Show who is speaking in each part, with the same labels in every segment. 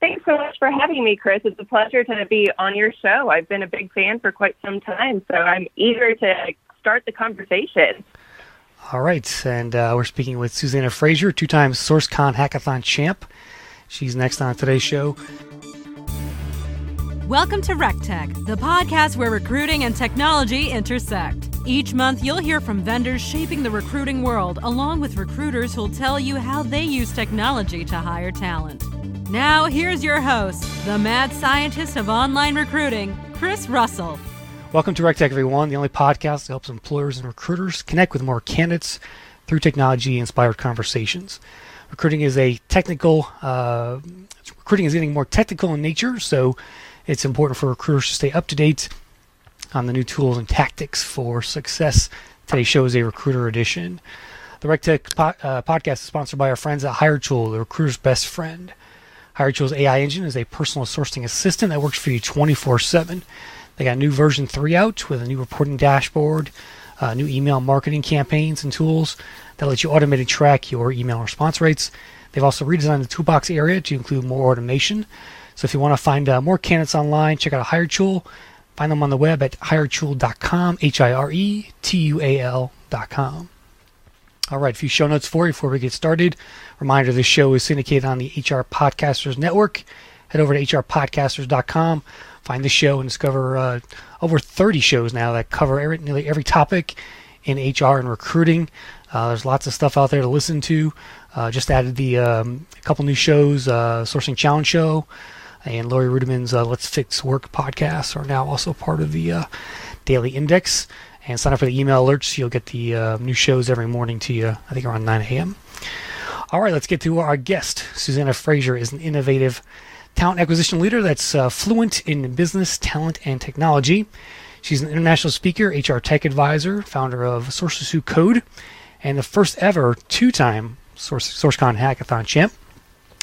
Speaker 1: Thanks so much for having me, Chris. It's a pleasure to be on your show. I've been a big fan for quite some time, so I'm eager to start the conversation.
Speaker 2: All right, and we're speaking with Susanna Frazier, two-time SourceCon Hackathon Champ. She's next on today's show.
Speaker 3: Welcome to RecTech, the podcast where recruiting and technology intersect. Each month, you'll hear from vendors shaping the recruiting world, along with recruiters who'll tell you how they use technology to hire talent. Now, here's your host, the mad scientist of online recruiting, Chris Russell.
Speaker 2: Welcome to RecTech, everyone, the only podcast that helps employers and recruiters connect with more candidates through technology-inspired conversations. Recruiting is getting more technical in nature, so it's important for recruiters to stay up to date on the new tools and tactics for success. Today's show is a recruiter edition. The RecTech podcast is sponsored by our friends at HireTool, the recruiter's best friend. HireTool's AI engine is a personal sourcing assistant that works for you 24/7. They got new version 3 out with a new reporting dashboard, new email marketing campaigns and tools that let you automatically track your email response rates. They've also redesigned the toolbox area to include more automation. So if you want to find more candidates online, check out HireTool. Find them on the web at hiretool.com, HireTual.com. All right, a few show notes for you before we get started. Reminder, this show is syndicated on the HR Podcasters Network. Head over to hrpodcasters.com. Find the show and discover over 30 shows now that cover nearly every topic in HR and recruiting. There's lots of stuff out there to listen to. Just added a couple new shows, Sourcing Challenge Show, and Lori Rudiman's Let's Fix Work podcasts are now also part of the Daily Index. And sign up for the email alerts. You'll get the new shows every morning to you, I think around 9 a.m. All right, let's get to our guest. Susanna Frazier is an innovative talent acquisition leader that's fluent in business, talent, and technology. She's an international speaker, HR tech advisor, founder of Sources Who Code, and the first ever two-time SourceCon Hackathon Champ.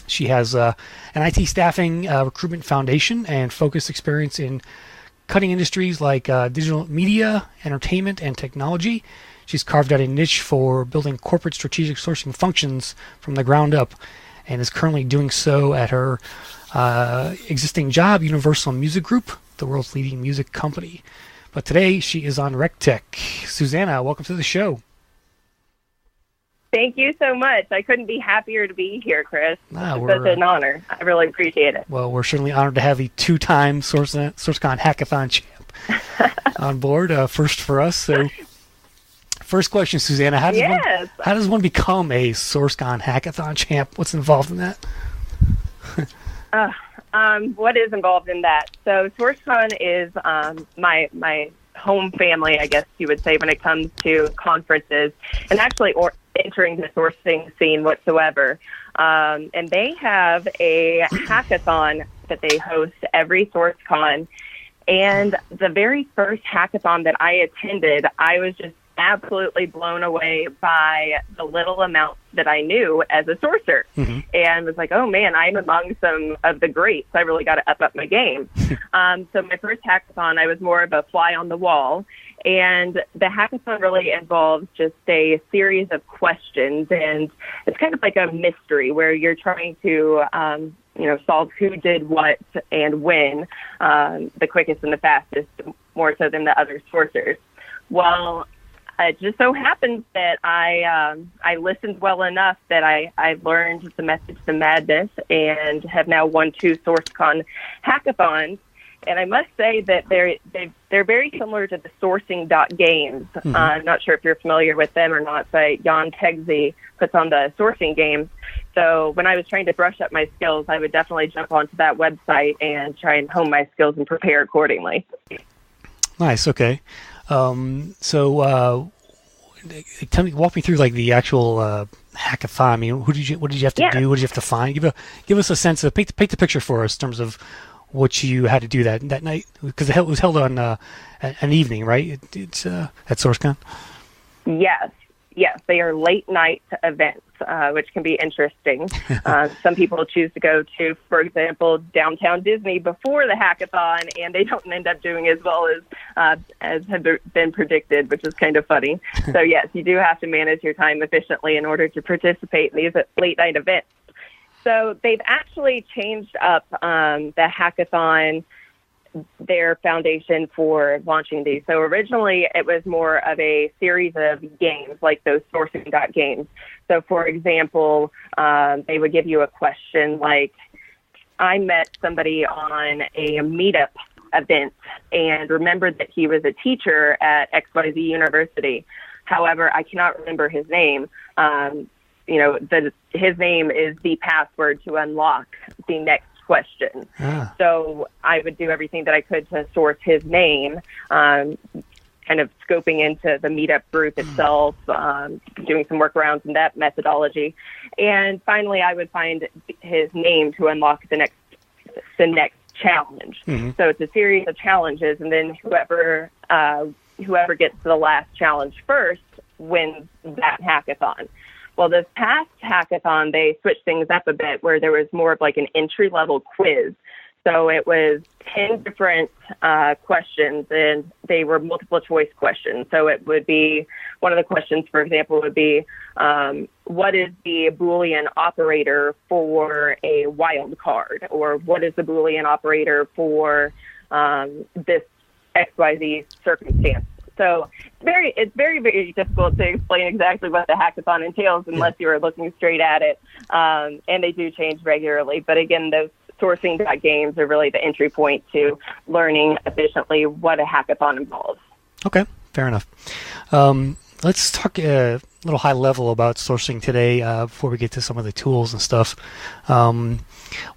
Speaker 2: She has an IT staffing recruitment foundation and focused experience in cutting industries like digital media, entertainment, and technology. She's carved out a niche for building corporate strategic sourcing functions from the ground up and is currently doing so at her existing job, Universal Music Group, the world's leading music company. But today she is on RecTech. Susanna, welcome to the show.
Speaker 1: Thank you so much. I couldn't be happier to be here, Chris. It's such an honor. I really appreciate it.
Speaker 2: Well, we're certainly honored to have the two-time SourceCon Hackathon Champ on board, first for us. So, first question, Susanna, how does one become a SourceCon Hackathon Champ? What's involved in that?
Speaker 1: What is involved in that? So, SourceCon is my home family, I guess you would say, when it comes to conferences and actually entering the sourcing scene whatsoever. And they have a hackathon that they host every SourceCon. And the very first hackathon that I attended, I was just absolutely blown away by the little amount that I knew as a sourcer. Mm-hmm. And was like, oh man, I'm among some of the greats. I really got to up my game. So my first hackathon, I was more of a fly on the wall. And the hackathon really involves just a series of questions, and it's kind of like a mystery where you're trying to, solve who did what and when, the quickest and the fastest, more so than the other sourcers. Well, it just so happens that I listened well enough that I learned the method to the madness and have now won 2 SourceCon hackathons. And I must say that they're very similar to the sourcing.games. Mm-hmm. I'm not sure if you're familiar with them or not, but Jan Tegsy puts on the sourcing games. So when I was trying to brush up my skills, I would definitely jump onto that website and try and hone my skills and prepare accordingly.
Speaker 2: Nice. Okay. Walk me through like the actual hackathon. I mean, what did you have to do? What did you have to find? Give us a sense of paint the picture for us in terms of what you had to do that night, because it was held on an evening, right? It's at SourceCon.
Speaker 1: Yes, they are late night events, which can be interesting. Some people choose to go to, for example, downtown Disney before the hackathon, and they don't end up doing as well as had been predicted, which is kind of funny. So yes, you do have to manage your time efficiently in order to participate in these late night events. So they've actually changed up the hackathon, their foundation for launching these. So originally it was more of a series of games, like those sourcing.games. So for example, they would give you a question like, I met somebody on a meetup event and remembered that he was a teacher at XYZ University. However, I cannot remember his name. His name is the password to unlock the next question. So I would do everything that I could to source his name, kind of scoping into the meetup group itself, doing some workarounds in that methodology. And finally, I would find his name to unlock the next challenge. So it's a series of challenges, and then whoever gets to the last challenge first wins that hackathon. Well, this past hackathon, they switched things up a bit where there was more of like an entry-level quiz. So it was 10 different questions, and they were multiple choice questions. So it would be, one of the questions, for example, would be, what is the Boolean operator for a wild card? Or what is the Boolean operator for this XYZ circumstance? So it's very, very difficult to explain exactly what the hackathon entails unless you are looking straight at it. And they do change regularly. But again, those sourcing.games are really the entry point to learning efficiently what a hackathon involves.
Speaker 2: Okay, fair enough. Let's talk a little high level about sourcing today before we get to some of the tools and stuff.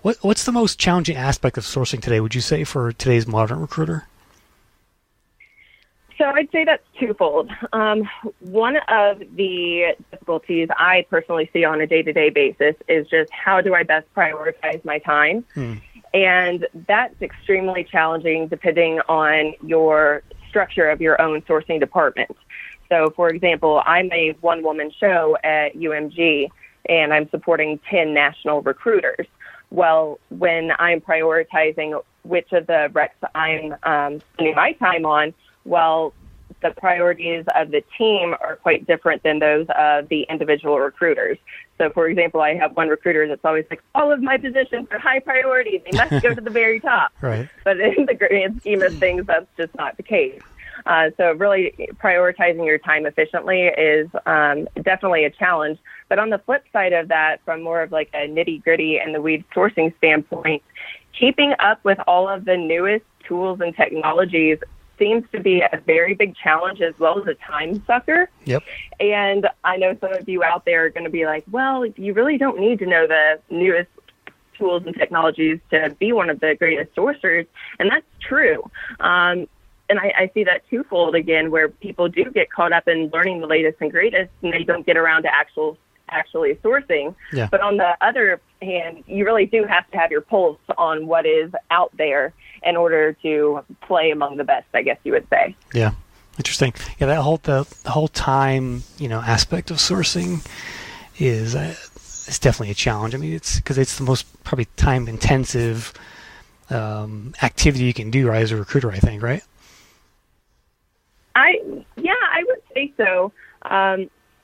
Speaker 2: What's the most challenging aspect of sourcing today, would you say, for today's modern recruiter?
Speaker 1: So I'd say that's twofold. One of the difficulties I personally see on a day-to-day basis is just how do I best prioritize my time? And that's extremely challenging depending on your structure of your own sourcing department. So, for example, I'm a one-woman show at UMG, and I'm supporting 10 national recruiters. Well, when I'm prioritizing which of the recs I'm spending my time on, well, the priorities of the team are quite different than those of the individual recruiters. So, for example, I have one recruiter that's always like, all of my positions are high priority. They must go to the very top.
Speaker 2: Right.
Speaker 1: But in the grand scheme of things, that's just not the case. So really prioritizing your time efficiently is definitely a challenge. But on the flip side of that, from more of like a nitty-gritty and the weed sourcing standpoint, keeping up with all of the newest tools and technologies seems to be a very big challenge as well as a time sucker.
Speaker 2: Yep.
Speaker 1: And I know some of you out there are going to be like, well, you really don't need to know the newest tools and technologies to be one of the greatest sourcers. And that's true. And I see that twofold again, where people do get caught up in learning the latest and greatest, and they don't get around to actually sourcing.
Speaker 2: Yeah.
Speaker 1: But on the other hand, you really do have to have your pulse on what is out there in order to play among the best, I guess you would say.
Speaker 2: Yeah, interesting. Yeah, that whole time aspect of sourcing is definitely a challenge. I mean, it's because it's the most probably time intensive activity you can do, right, as a recruiter, I think, right?
Speaker 1: I would say so.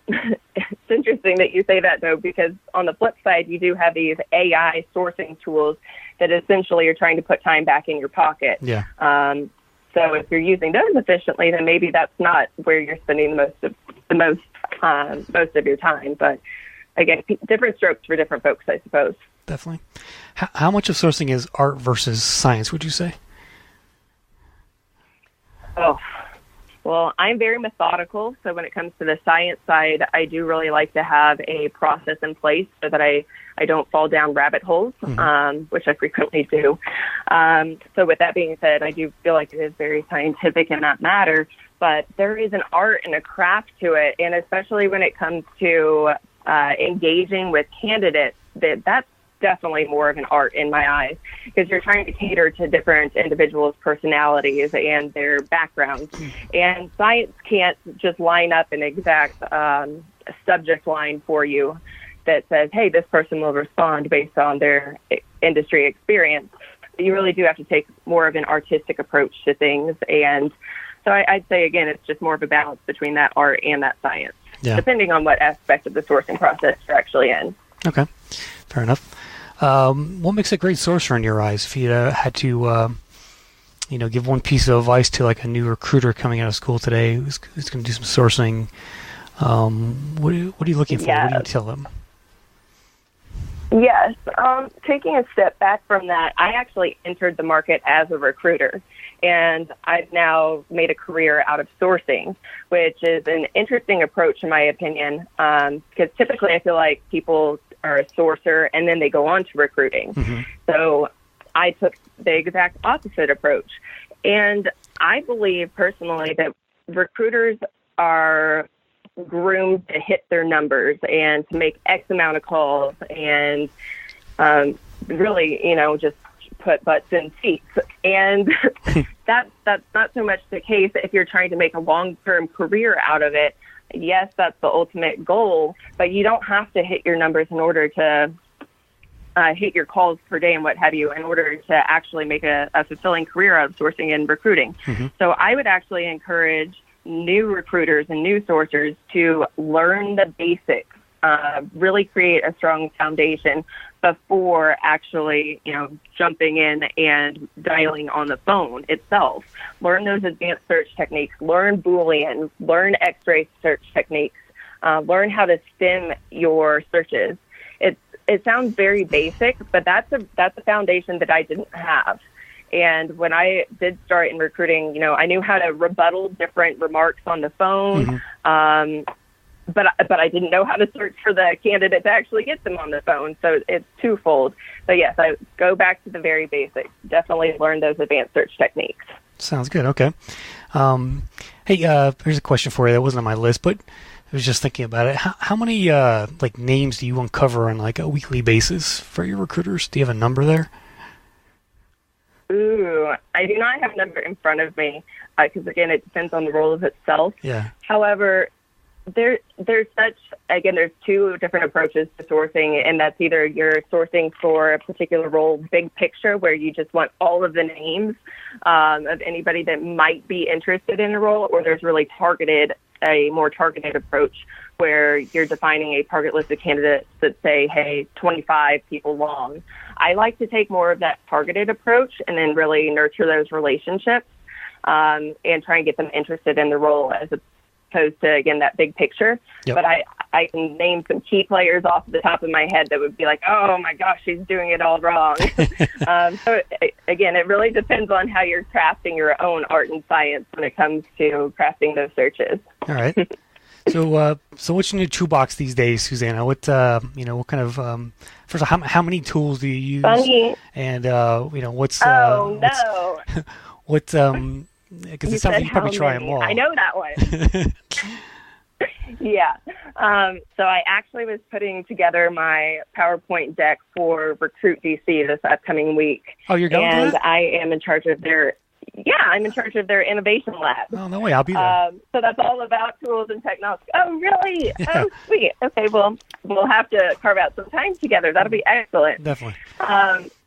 Speaker 1: It's interesting that you say that, though, because on the flip side, you do have these AI sourcing tools that essentially are trying to put time back in your pocket.
Speaker 2: Yeah.
Speaker 1: So if you're using those efficiently, then maybe that's not where you're spending most of your time. But again, different strokes for different folks, I suppose.
Speaker 2: Definitely. How much of sourcing is art versus science, would you say?
Speaker 1: Oh. Well, I'm very methodical, so when it comes to the science side, I do really like to have a process in place so that I don't fall down rabbit holes, which I frequently do. So with that being said, I do feel like it is very scientific in that matter, but there is an art and a craft to it, and especially when it comes to engaging with candidates, that's definitely more of an art in my eyes, because you're trying to cater to different individuals' personalities and their backgrounds. And science can't just line up an exact subject line for you that says, hey, this person will respond based on their industry experience. You really do have to take more of an artistic approach to things. And so I'd say, again, it's just more of a balance between that art and that science, depending on what aspect of the sourcing process you're actually in.
Speaker 2: Okay, fair enough. What makes a great sourcer in your eyes? If you had to, give one piece of advice to like a new recruiter coming out of school today who's going to do some sourcing, what are you looking for?
Speaker 1: Yeah.
Speaker 2: What do you tell them?
Speaker 1: Yes. Taking a step back from that, I actually entered the market as a recruiter, and I've now made a career out of sourcing, which is an interesting approach in my opinion, because typically I feel like people are a sourcer and then they go on to recruiting. Mm-hmm. So I took the exact opposite approach. And I believe personally that recruiters are groomed to hit their numbers and to make X amount of calls and really, just put butts in seats. And that's not so much the case if you're trying to make a long-term career out of it. Yes, that's the ultimate goal, but you don't have to hit your numbers in order to hit your calls per day and what have you in order to actually make a fulfilling career out of sourcing and recruiting. Mm-hmm. So I would actually encourage new recruiters and new sourcers to learn the basics, really create a strong foundation before actually, jumping in and dialing on the phone itself. Learn those advanced search techniques, learn Boolean, learn X-ray search techniques, learn how to stem your searches. It sounds very basic, but that's a foundation that I didn't have. And when I did start in recruiting, I knew how to rebuttal different remarks on the phone, mm-hmm. But I didn't know how to search for the candidate to actually get them on the phone. So it's twofold. But yes, I go back to the very basics. Definitely learn those advanced search techniques.
Speaker 2: Sounds good. Okay. Hey, here's a question for you that wasn't on my list, but I was just thinking about it. How many names do you uncover on like a weekly basis for your recruiters? Do you have a number there?
Speaker 1: Ooh, I do not have a number in front of me because, again, it depends on the role of itself.
Speaker 2: Yeah.
Speaker 1: However, there's two different approaches to sourcing, and that's either you're sourcing for a particular role, big picture, where you just want all of the names of anybody that might be interested in a role, or there's really a more targeted approach where you're defining a target list of candidates that say, hey, 25 people long. I like to take more of that targeted approach and then really nurture those relationships and try and get them interested in the role as opposed to, again, that big picture. Yep. But I can name some key players off the top of my head that would be like, oh, my gosh, she's doing it all wrong. So, again, it really depends on how you're crafting your own art and science when it comes to crafting those searches.
Speaker 2: All right. So what's in your toolbox these days, Susanna? What kind of first of all, how many tools do you use?
Speaker 1: Funny.
Speaker 2: And what's
Speaker 1: no.
Speaker 2: What because it sounds like you probably try them all.
Speaker 1: I know that one. Yeah. So I actually was putting together my PowerPoint deck for Recruit DC this upcoming week.
Speaker 2: Oh, you're going to that?
Speaker 1: I am in charge of I'm in charge of their innovation lab.
Speaker 2: Oh, no way. I'll be there.
Speaker 1: So that's all about tools and technology. Oh, really?
Speaker 2: Yeah.
Speaker 1: Oh, sweet. Okay, well, we'll have to carve out some time together. That'll be excellent.
Speaker 2: Definitely.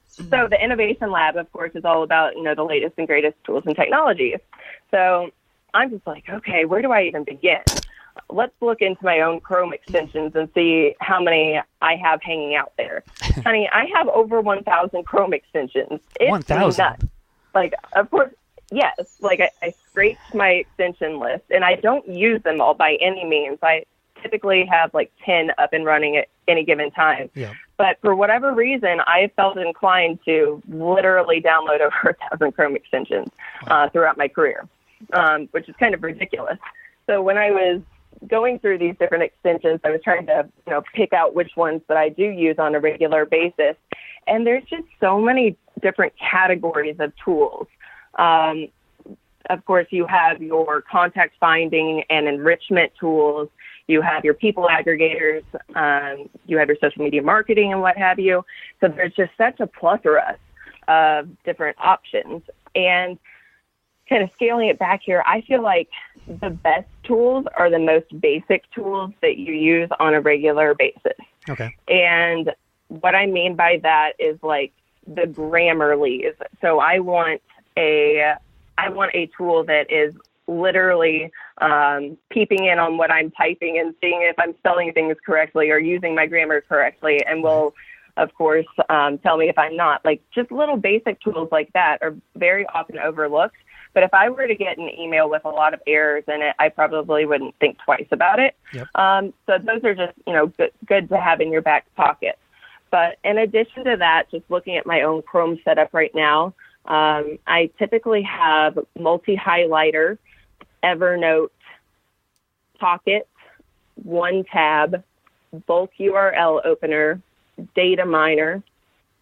Speaker 1: So the innovation lab, of course, is all about, the latest and greatest tools and technologies. So I'm just like, okay, where do I even begin? Let's look into my own Chrome extensions and see how many I have hanging out there. Honey, I have over 1,000 Chrome extensions. It's
Speaker 2: 1,000?
Speaker 1: nuts. Like, of course, yes. Like, I scraped my extension list, and I don't use them all by any means. I typically have, 10 up and running at any given time.
Speaker 2: Yeah.
Speaker 1: But for whatever reason, I felt inclined to literally download over 1,000 Chrome extensions throughout my career, which is kind of ridiculous. So when I was going through these different extensions, I was trying to, pick out which ones that I do use on a regular basis. And there's just so many different categories of tools. Of course, you have your contact finding and enrichment tools. You have your people aggregators. You have your social media marketing and what have you. So there's just such a plethora of different options. And kind of scaling it back here, I feel like the best tools are the most basic tools that you use on a regular basis.
Speaker 2: Okay.
Speaker 1: And what I mean by that is the Grammarly's. So I want a tool that is literally peeping in on what I'm typing and seeing if I'm spelling things correctly or using my grammar correctly, and will of course, tell me if I'm not. Like, just little basic tools like that are very often overlooked. But if I were to get an email with a lot of errors in it, I probably wouldn't think twice about it.
Speaker 2: Yep.
Speaker 1: So those are just, good to have in your back pocket. But in addition to that, just looking at my own Chrome setup right now, I typically have multi-highlighter, Evernote, Pocket, OneTab, bulk URL opener, data miner,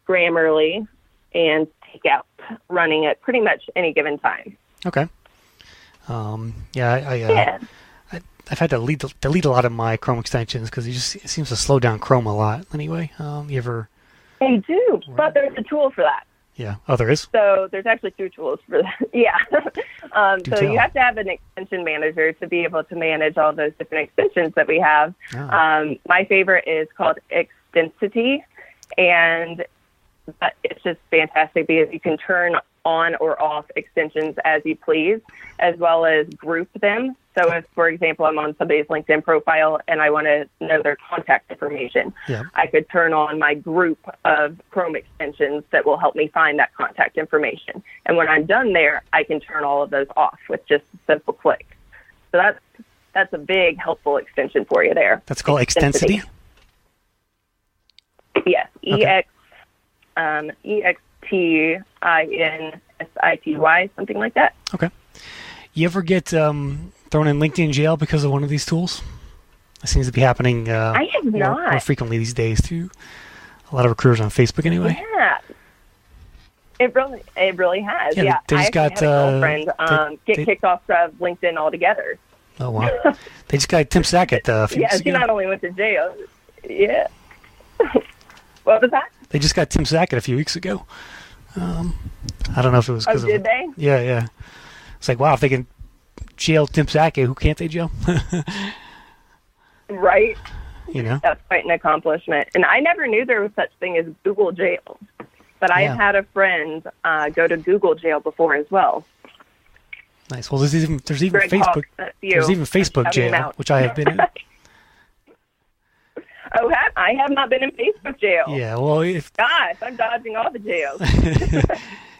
Speaker 1: Grammarly, and Takeout running at pretty much any given time.
Speaker 2: Okay. I've had to delete a lot of my Chrome extensions because it seems to slow down Chrome a lot. Anyway, you ever?
Speaker 1: They do, but there's a tool for that.
Speaker 2: Yeah. Oh, there is?
Speaker 1: So there's actually 2 tools for that. Yeah. So
Speaker 2: tell.
Speaker 1: you have to have an extension manager to be able to manage all those different extensions that we have.
Speaker 2: Oh.
Speaker 1: My favorite is called Extensity, and it's just fantastic because you can turn on or off extensions as you please, as well as group them. So if, for example, I'm on somebody's LinkedIn profile and I want to know their contact information, I could turn on my group of Chrome extensions that will help me find that contact information. And when I'm done there, I can turn all of those off with just a simple click. So that's a big helpful extension for you there.
Speaker 2: That's called Extensity?
Speaker 1: Yes,
Speaker 2: Okay.
Speaker 1: EXTINSITY, something like that.
Speaker 2: Okay. You ever get thrown in LinkedIn jail because of one of these tools? It seems to be happening
Speaker 1: I have not.
Speaker 2: more frequently these days to a lot of recruiters on Facebook anyway.
Speaker 1: Yeah. It really has.
Speaker 2: Yeah, they just
Speaker 1: I actually had a girlfriend get kicked off of LinkedIn altogether.
Speaker 2: Oh, wow. They just got Tim Sackett a few weeks
Speaker 1: Yeah, she
Speaker 2: ago.
Speaker 1: not only went to jail. Yeah. What was that?
Speaker 2: They just got Tim Sackett a few weeks ago. I don't know if it was because
Speaker 1: did they?
Speaker 2: Yeah. It's like, wow, if they can jail Tim Sackett, who can't they jail?
Speaker 1: Right.
Speaker 2: That's
Speaker 1: quite an accomplishment. And I never knew there was such thing as Google jail. But I've had a friend go to Google jail before as well.
Speaker 2: Nice. Well, there's even
Speaker 1: Greg
Speaker 2: Facebook.
Speaker 1: Hawk,
Speaker 2: There's even Facebook jail, which I have been in.
Speaker 1: Oh, I have not been in Facebook jail.
Speaker 2: Yeah, well,
Speaker 1: Gosh, I'm dodging all the jails.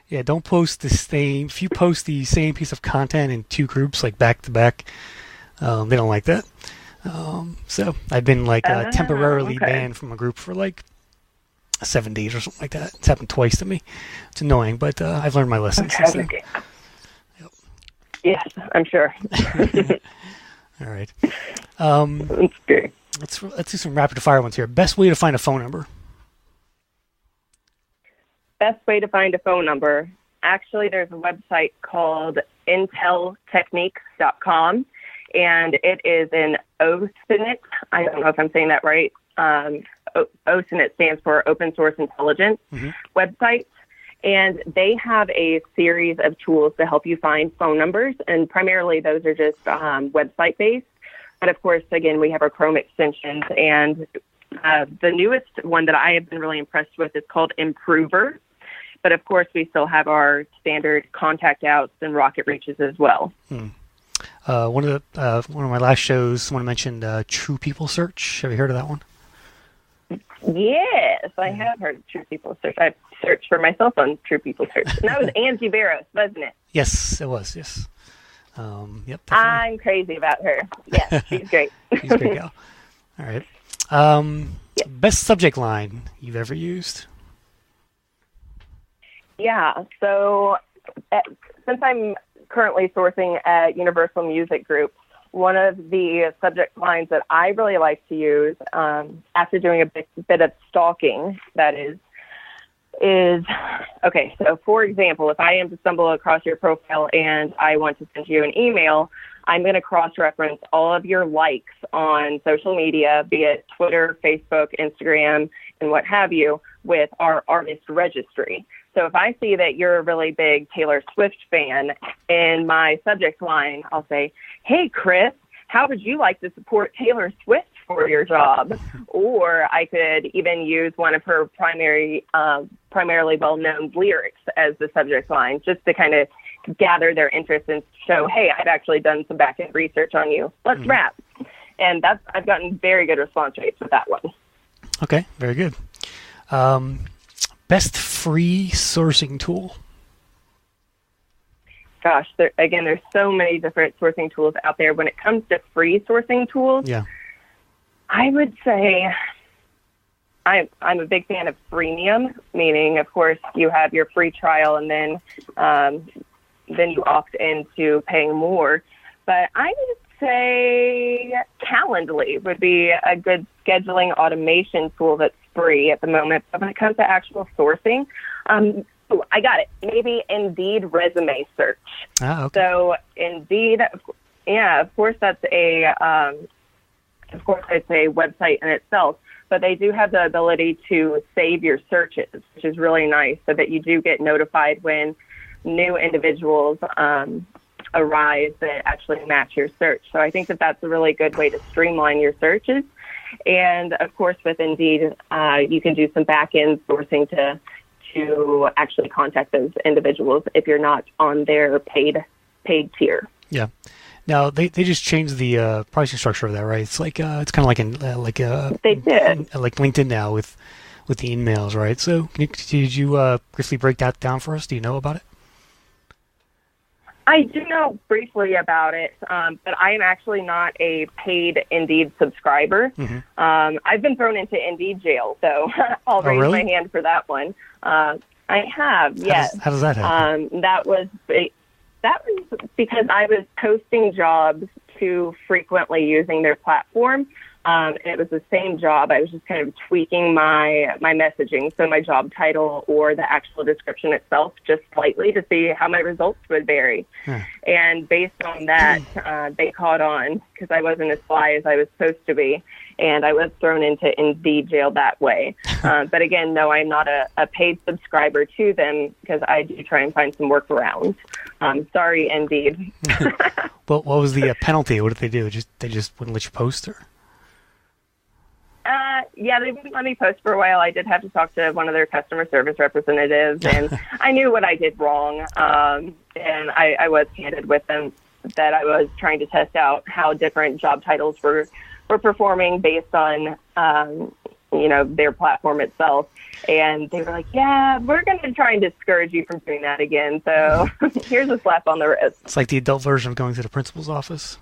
Speaker 2: Yeah, don't post the same. If you post the same piece of content in 2 groups, like back to back, they don't like that. So I've been temporarily banned from a group for 7 days or something like that. It's happened twice to me. It's annoying, but I've learned my lesson since then.
Speaker 1: Yep. Yes, I'm sure.
Speaker 2: All right.
Speaker 1: That's great.
Speaker 2: Let's do some rapid fire ones here. Best way to find a phone number.
Speaker 1: Best way to find a phone number. Actually, there's a website called inteltechniques.com, and it is an OSINT. I don't know if I'm saying that right. OSINT stands for Open Source Intelligence website. And they have a series of tools to help you find phone numbers, and primarily those are just website-based. But of course, again, we have our Chrome extensions, and the newest one that I have been really impressed with is called Improver. But of course, we still have our standard contact outs and rocket reaches as well.
Speaker 2: One of my last shows, someone mentioned True People Search. Have you heard of that one?
Speaker 1: Yes, I have heard of True People Search. I've searched for myself on True People Search. And that was Angie Barros, wasn't it?
Speaker 2: Yes, it was. Yes. Yep. Definitely.
Speaker 1: I'm crazy about her. Yes, she's great.
Speaker 2: She's a great gal. All right. Best subject line you've ever used?
Speaker 1: Yeah. So since I'm currently sourcing at Universal Music Group, one of the subject lines that I really like to use after doing a bit of stalking, that is, okay, so for example, if I am to stumble across your profile and I want to send you an email, I'm going to cross-reference all of your likes on social media, be it Twitter, Facebook, Instagram, and what have you, with our artist registry. So if I see that you're a really big Taylor Swift fan, in my subject line, I'll say, hey, Chris, how would you like to support Taylor Swift for your job? Or I could even use one of her primarily well-known lyrics as the subject line, just to kind of gather their interest and show, hey, I've actually done some back-end research on you. Let's rap. And I've gotten very good response rates with that one.
Speaker 2: Okay, very good. Best free sourcing tool?
Speaker 1: Gosh, there's so many different sourcing tools out there. When it comes to free sourcing tools,
Speaker 2: Yeah.
Speaker 1: I would say I'm a big fan of freemium, meaning, of course, you have your free trial and then you opt into paying more. But I would say Calendly would be a good scheduling automation tool that's free at the moment. But when it comes to actual sourcing, I got it. Maybe Indeed resume search.
Speaker 2: Ah, okay.
Speaker 1: So Indeed, yeah, of course it's a website in itself, but they do have the ability to save your searches, which is really nice, so that you do get notified when new individuals arise that actually match your search. So I think that that's a really good way to streamline your searches. And of course, with Indeed, you can do some back-end sourcing to actually contact those individuals if you're not on their paid tier.
Speaker 2: Yeah. Now they just changed the pricing structure of that, right? It's like it's kind of like
Speaker 1: They did.
Speaker 2: like LinkedIn now with the emails, right? So did you briefly break that down for us? Do you know about it?
Speaker 1: I do know briefly about it, but I am actually not a paid Indeed subscriber.
Speaker 2: Mm-hmm.
Speaker 1: I've been thrown into Indeed jail, so I'll raise
Speaker 2: really?
Speaker 1: my hand for that one. I have, yes.
Speaker 2: How does that happen?
Speaker 1: That was because I was posting jobs too frequently using their platform. And it was the same job. I was just kind of tweaking my messaging, so my job title or the actual description itself, just slightly to see how my results would vary. And based on that, they caught on because I wasn't as fly as I was supposed to be, and I was thrown into Indeed jail that way. But again, no, I'm not a paid subscriber to them because I do try and find some workarounds. Sorry, Indeed.
Speaker 2: Well, what was the penalty? What did they do? They just wouldn't let you post, or?
Speaker 1: Yeah, they wouldn't let me post for a while. I did have to talk to one of their customer service representatives, and I knew what I did wrong. And I was candid with them that I was trying to test out how different job titles were performing based on, their platform itself. And they were like, yeah, we're going to try and discourage you from doing that again. So here's a slap on the wrist.
Speaker 2: It's like the adult version of going to the principal's office.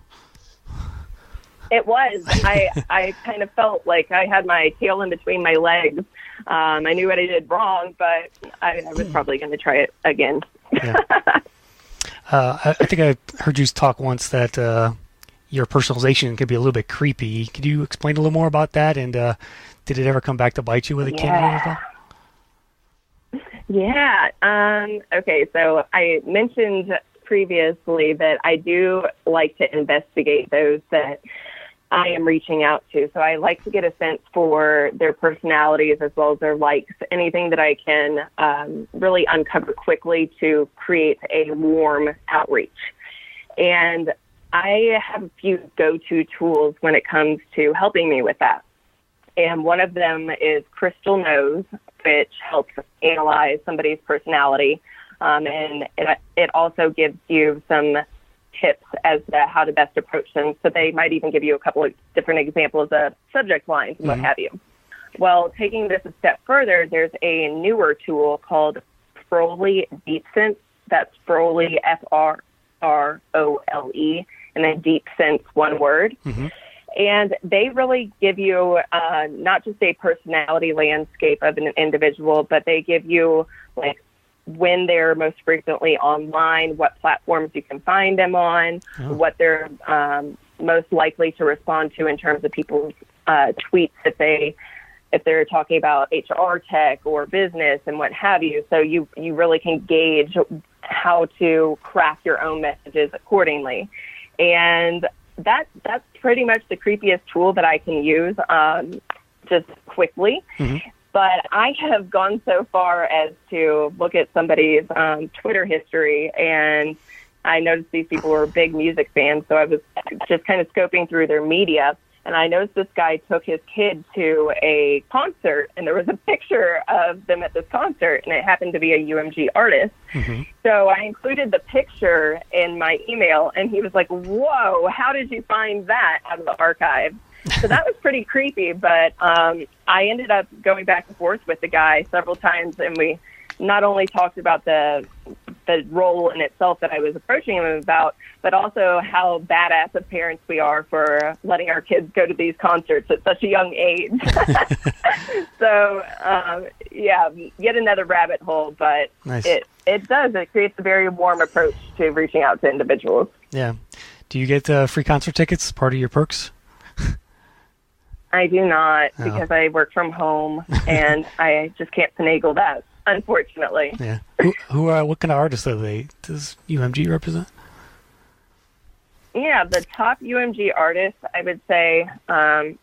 Speaker 1: It was. I kind of felt like I had my tail in between my legs. I knew what I did wrong, but I was probably going to try it again.
Speaker 2: Yeah. I think I heard you talk once that your personalization could be a little bit creepy. Could you explain a little more about that? And did it ever come back to bite you with a candidate at all?
Speaker 1: Yeah. Okay, so I mentioned previously that I do like to investigate those that I am reaching out to. So I like to get a sense for their personalities as well as their likes, anything that I can really uncover quickly to create a warm outreach. And I have a few go-to tools when it comes to helping me with that. And one of them is Crystal Knows, which helps analyze somebody's personality. And it also gives you some tips as to how to best approach them. So they might even give you a couple of different examples of subject lines and what have you. Well, taking this a step further, there's a newer tool called Froley Deep Sense. That's Froley, Frrole, and then Deep Sense, one word. And they really give you not just a personality landscape of an individual, but they give you like when they're most frequently online, what platforms you can find them on, what they're most likely to respond to in terms of people's tweets if they're talking about HR tech or business and what have you. So you really can gauge how to craft your own messages accordingly. And that's pretty much the creepiest tool that I can use just quickly. But I have gone so far as to look at somebody's Twitter history, and I noticed these people were big music fans, so I was just kind of scoping through their media, and I noticed this guy took his kid to a concert, and there was a picture of them at this concert, and it happened to be a UMG artist. So I included the picture in my email, and he was like, whoa, how did you find that out of the archive? So that was pretty creepy, but I ended up going back and forth with the guy several times, and we not only talked about the role in itself that I was approaching him about, but also how badass of parents we are for letting our kids go to these concerts at such a young age. So, yeah, yet another rabbit hole, but
Speaker 2: nice.
Speaker 1: It creates a very warm approach to reaching out to individuals.
Speaker 2: Yeah. Do you get free concert tickets, part of your perks?
Speaker 1: I do not, because I work from home, and I just can't finagle that, unfortunately.
Speaker 2: Yeah. What kind of artists does UMG represent?
Speaker 1: Yeah, the top UMG artists, I would say,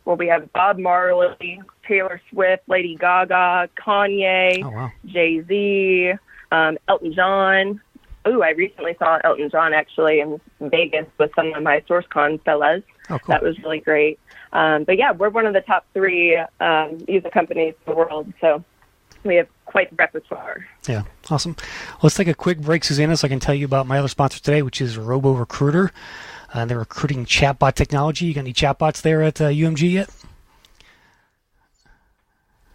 Speaker 1: we have Bob Marley, Taylor Swift, Lady Gaga, Kanye, Jay-Z, Elton John. Ooh, I recently saw Elton John actually in Vegas with some of my SourceCon fellas.
Speaker 2: Oh, cool.
Speaker 1: That was really great. But yeah, we're one of the top 3 music companies in the world, so we have quite the repertoire.
Speaker 2: Yeah, awesome. Let's take a quick break, Susanna, so I can tell you about my other sponsor today, which is Robo Recruiter. They're recruiting chatbot technology. You got any chatbots there at UMG yet?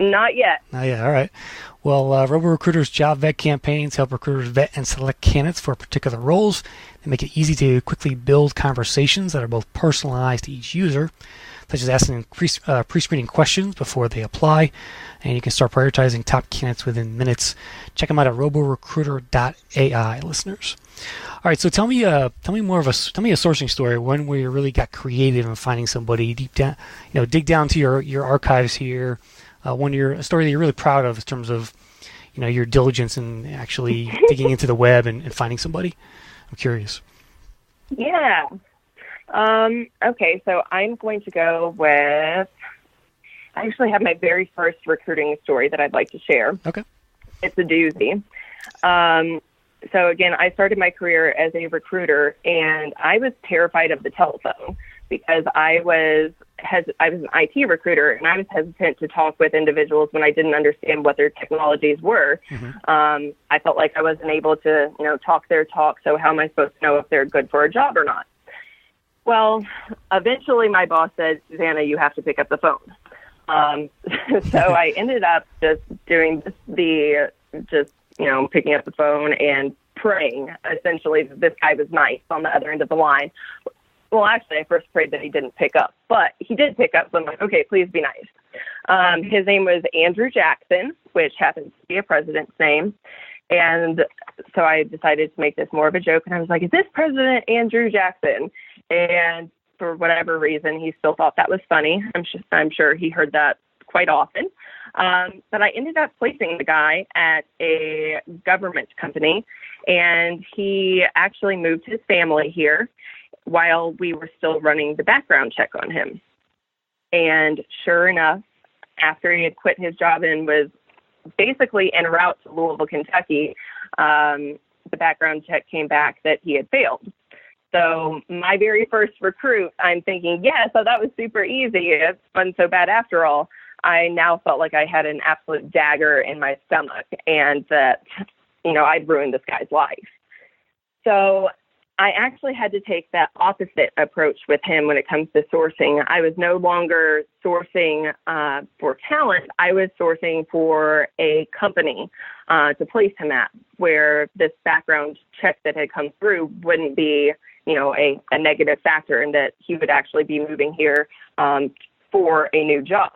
Speaker 1: Not yet.
Speaker 2: Not yet. All right. Well, RoboRecruiter's job vet campaigns help recruiters vet and select candidates for particular roles. They make it easy to quickly build conversations that are both personalized to each user, such as asking pre-screening questions before they apply, and you can start prioritizing top candidates within minutes. Check them out at roborecruiter.ai, listeners. All right, so tell me a sourcing story, one where you really got creative in finding somebody deep down, dig down to your archives here. A story that you're really proud of in terms of, your diligence in actually digging into the web and finding somebody. I'm curious.
Speaker 1: Yeah. Okay, so I'm going to go with, I actually have my very first recruiting story that I'd like to share.
Speaker 2: Okay.
Speaker 1: It's a doozy. So again, I started my career as a recruiter, and I was terrified of the telephone because I was an IT recruiter, and I was hesitant to talk with individuals when I didn't understand what their technologies were. Mm-hmm. I felt like I wasn't able to, talk their talk, so how am I supposed to know if they're good for a job or not? Well, eventually my boss said, Susanna, you have to pick up the phone. So I ended up just doing picking up the phone and praying, essentially, that this guy was nice on the other end of the line. Well, actually, I first prayed that he didn't pick up, but he did pick up, so I'm like, okay, please be nice. His name was Andrew Jackson, which happens to be a president's name. And so I decided to make this more of a joke, and I was like, is this President Andrew Jackson? And for whatever reason, he still thought that was funny. I'm sure he heard that quite often. But I ended up placing the guy at a government company, and he actually moved his family here while we were still running the background check on him. And sure enough, after he had quit his job and was basically en route to Louisville, Kentucky, the background check came back that he had failed. So my very first recruit, I'm thinking, yeah, so that was super easy. It wasn't so bad after all. I now felt like I had an absolute dagger in my stomach and that, I'd ruined this guy's life. So I actually had to take that opposite approach with him when it comes to sourcing. I was no longer sourcing for talent. I was sourcing for a company to place him at, where this background check that had come through wouldn't be, a negative factor, and that he would actually be moving here for a new job.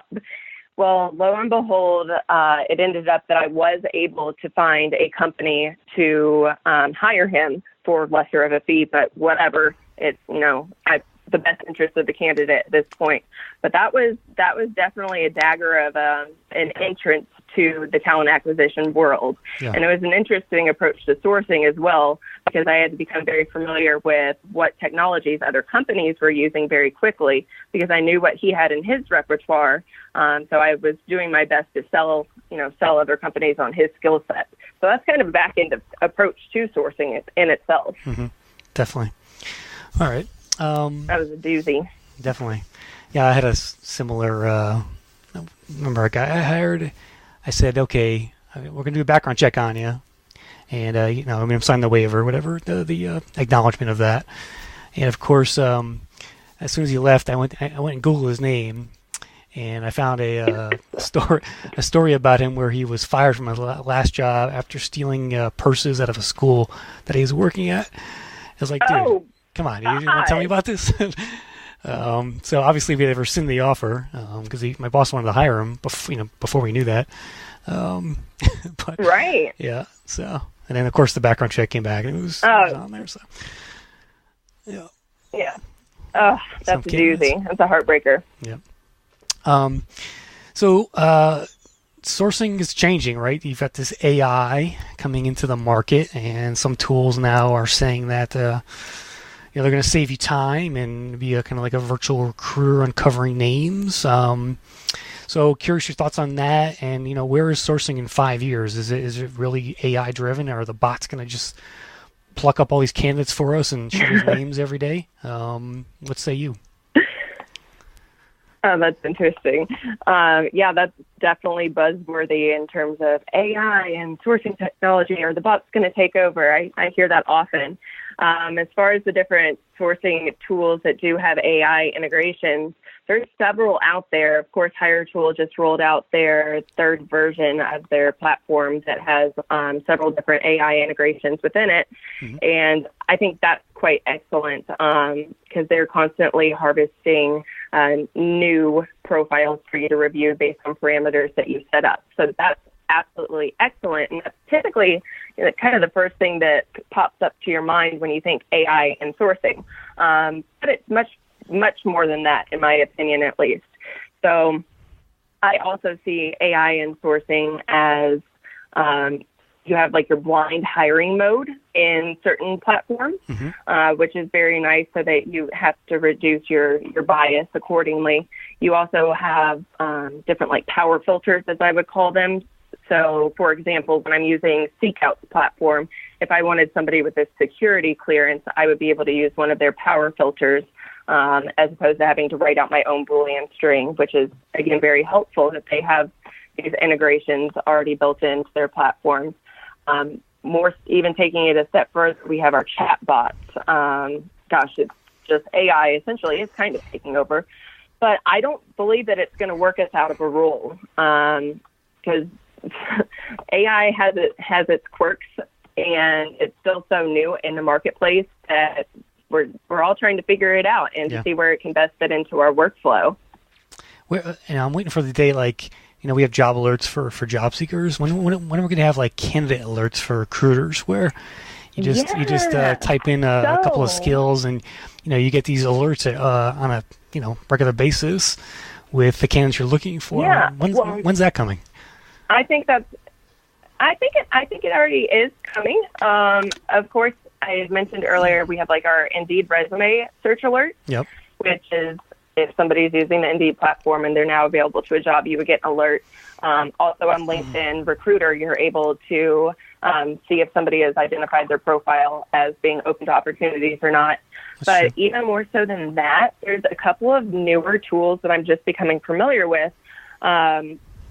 Speaker 1: Well, lo and behold, it ended up that I was able to find a company to hire him for lesser of a fee, but whatever. It's, the best interest of the candidate at this point. But that was definitely a dagger of an entrance to the talent acquisition world. Yeah. And it was an interesting approach to sourcing as well, because I had to become very familiar with what technologies other companies were using very quickly, because I knew what he had in his repertoire. So I was doing my best to sell other companies on his skill set. So that's kind of a back-end approach to sourcing it in itself.
Speaker 2: Mm-hmm. Definitely. All right.
Speaker 1: That was a doozy.
Speaker 2: Definitely. Yeah, I had a similar, remember a guy I hired, I said, okay, we're going to do a background check on you. And, I'm signing the waiver, whatever, the acknowledgement of that. And, of course, as soon as he left, I went and Googled his name, and I found a story about him where he was fired from his last job after stealing purses out of a school that he was working at. I was like, dude, come on, you want to tell me about this? So obviously we had never seen the offer because my boss wanted to hire him before we knew that. But,
Speaker 1: right.
Speaker 2: Yeah. So, and then of course the background check came back and it was on there. So, yeah.
Speaker 1: Yeah. Oh, that's a doozy. That's a heartbreaker.
Speaker 2: Yeah. So sourcing is changing, right? You've got this AI coming into the market, and some tools now are saying that they're going to save you time and be a kind of like a virtual recruiter uncovering names. So curious your thoughts on that, and where is sourcing in 5 years? Is it really AI driven, or are the bots going to just pluck up all these candidates for us and shoot us names every day? What say you?
Speaker 1: Oh, that's interesting. Yeah, that's definitely buzzworthy in terms of AI and sourcing technology. Are the bots going to take over? I hear that often. As far as the different sourcing tools that do have AI integrations, there's several out there. Of course, HireTool just rolled out their third version of their platform that has several different AI integrations within it. Mm-hmm. And I think that's quite excellent because they're constantly harvesting new profiles for you to review based on parameters that you set up. So that's absolutely excellent. And that's typically kind of the first thing that pops up to your mind when you think AI and sourcing. But it's much more than that, in my opinion, at least. So I also see AI and sourcing as you have like your blind hiring mode in certain platforms, mm-hmm. Which is very nice so that you have to reduce your bias accordingly. You also have different like power filters, as I would call them. So, for example, when I'm using Seekout's platform, if I wanted somebody with a security clearance, I would be able to use one of their power filters as opposed to having to write out my own Boolean string, which is, again, very helpful that they have these integrations already built into their platforms. More even taking it a step further, we have our chat bots. It's just AI essentially is kind of taking over. But I don't believe that it's going to work us out of a role because AI has its quirks, and it's still so new in the marketplace that we're all trying to figure it out and to see where it can best fit into our workflow.
Speaker 2: I'm waiting for the day we have job alerts for job seekers. When are we going to have like candidate alerts for recruiters where you just type in a couple of skills and you get these alerts on a regular basis with the candidates you're looking for.
Speaker 1: Yeah.
Speaker 2: When's that coming?
Speaker 1: I think it already is coming. Of course, I had mentioned earlier we have like our Indeed resume search alert, which is if somebody's using the Indeed platform and they're now available to a job, you would get an alert. Also on LinkedIn Recruiter, you're able to see if somebody has identified their profile as being open to opportunities or not. But even more so than that, there's a couple of newer tools that I'm just becoming familiar with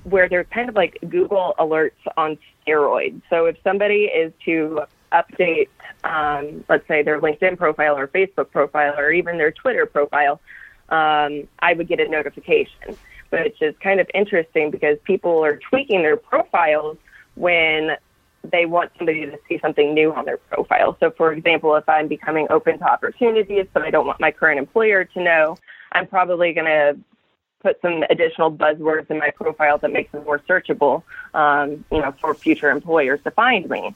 Speaker 1: where they're kind of like Google alerts on steroids. So if somebody is to update, let's say their LinkedIn profile or Facebook profile or even their Twitter profile, I would get a notification, which is kind of interesting because people are tweaking their profiles when they want somebody to see something new on their profile. So, for example, if I'm becoming open to opportunities, but I don't want my current employer to know, I'm probably going to put some additional buzzwords in my profile that makes it more searchable, for future employers to find me.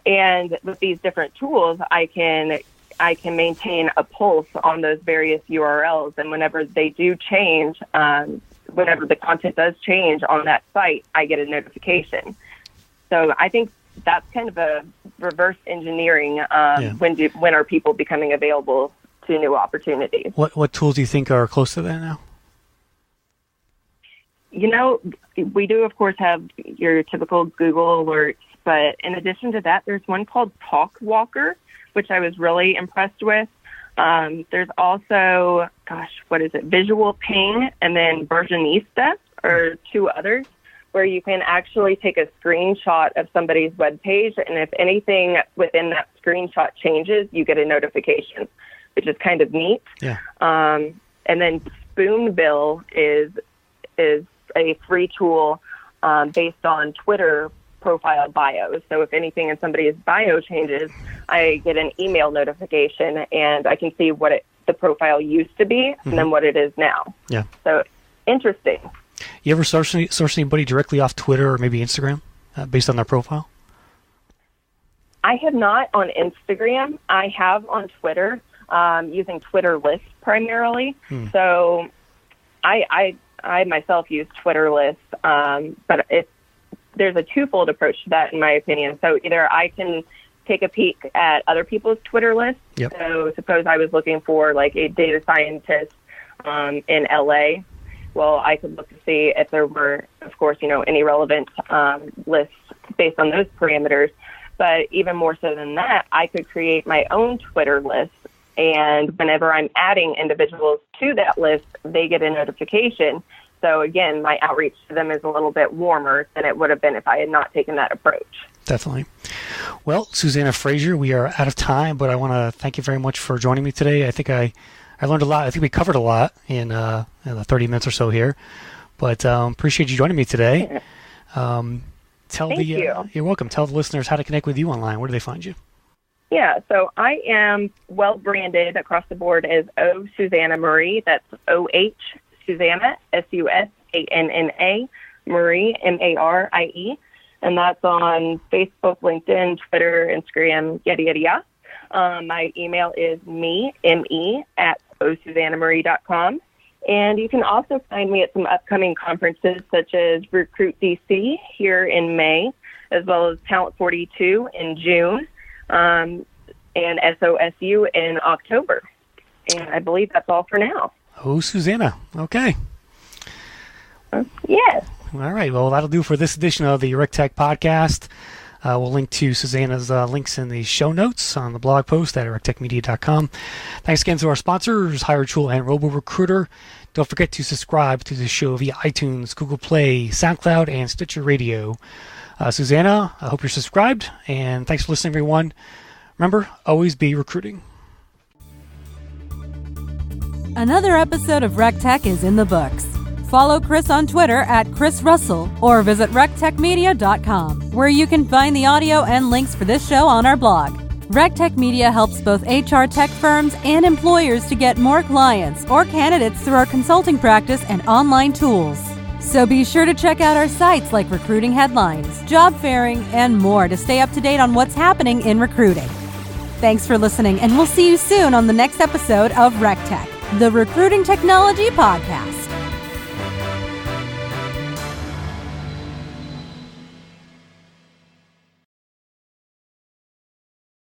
Speaker 1: And with these different tools, I can maintain a pulse on those various URLs. And whenever they do change, whenever the content does change on that site, I get a notification. So I think that's kind of a reverse engineering. When are people becoming available to new opportunities?
Speaker 2: What tools do you think are close to that now?
Speaker 1: We do, of course, have your typical Google alerts. But in addition to that, there's one called TalkWalker, which I was really impressed with. There's also, Visual Ping, and then Versionista are two others, where you can actually take a screenshot of somebody's webpage, and if anything within that screenshot changes, you get a notification. which is kind of neat.
Speaker 2: Yeah.
Speaker 1: And then Spoonbill is a free tool based on Twitter profile bios. So if anything in somebody's bio changes, I get an email notification and I can see what the profile used to be and then what it is now.
Speaker 2: Yeah.
Speaker 1: So interesting.
Speaker 2: You ever source anybody directly off Twitter or maybe Instagram based on their profile?
Speaker 1: I have not on Instagram. I have on Twitter, using Twitter lists primarily. So I myself use Twitter lists, but there's a twofold approach to that, in my opinion. So either I can take a peek at other people's Twitter lists.
Speaker 2: Yep.
Speaker 1: So suppose I was looking for like a data scientist in LA. Well, I could look to see if there were, of course, any relevant lists based on those parameters. But even more so than that, I could create my own Twitter list. And whenever I'm adding individuals to that list, they get a notification. So again, my outreach to them is a little bit warmer than it would have been if I had not taken that approach.
Speaker 2: Definitely. Well, Susanna Frazier, we are out of time, but I want to thank you very much for joining me today. I think I learned a lot. I think we covered a lot in the 30 minutes or so here, but appreciate you joining me today.
Speaker 1: Thank you.
Speaker 2: You're welcome. Tell the listeners how to connect with you online. Where do they find you?
Speaker 1: Yeah, so I am well branded across the board as O Susanna Marie. That's OH Susanna, SUSANNA, Marie, MARIE. And that's on Facebook, LinkedIn, Twitter, Instagram, yada, yada, yada. My email is me@osuzannamarie.com. And you can also find me at some upcoming conferences such as Recruit DC here in May, as well as Talent 42 in June, and SOSU in October. And I believe that's all for now.
Speaker 2: Oh, Susanna. Okay.
Speaker 1: Yes.
Speaker 2: All right. Well, that'll do for this edition of the RecTech Podcast. We'll link to Susanna's links in the show notes on the blog post at rectechmedia.com. Thanks again to our sponsors, HireTool and RoboRecruiter. Don't forget to subscribe to the show via iTunes, Google Play, SoundCloud, and Stitcher Radio. Susanna, I hope you're subscribed, and thanks for listening, everyone. Remember, always be recruiting.
Speaker 3: Another episode of RecTech is in the books. Follow Chris on Twitter at Chris Russell or visit rectechmedia.com, where you can find the audio and links for this show on our blog. RecTech Media helps both HR tech firms and employers to get more clients or candidates through our consulting practice and online tools. So be sure to check out our sites like Recruiting Headlines, Job Fairing, and more to stay up to date on what's happening in recruiting. Thanks for listening, and we'll see you soon on the next episode of RecTech, the Recruiting Technology Podcast.